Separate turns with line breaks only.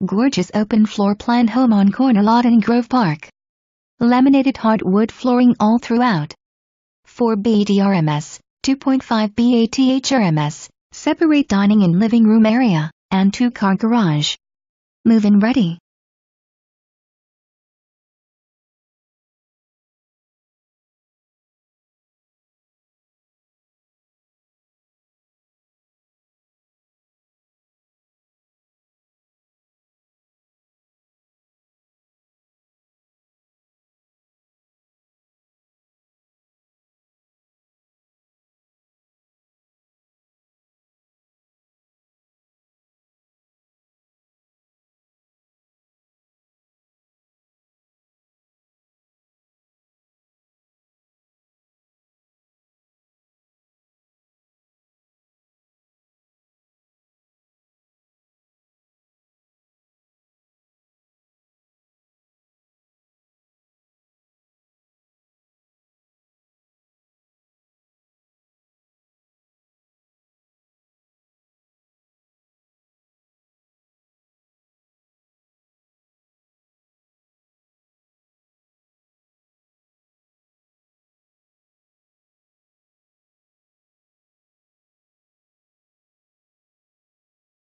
Gorgeous open floor plan home on corner lot in Grove Park. Laminated hardwood flooring all throughout. 4 bedrms, 2.5 bathrms, separate dining and living room area, and 2-car garage. Move-in ready.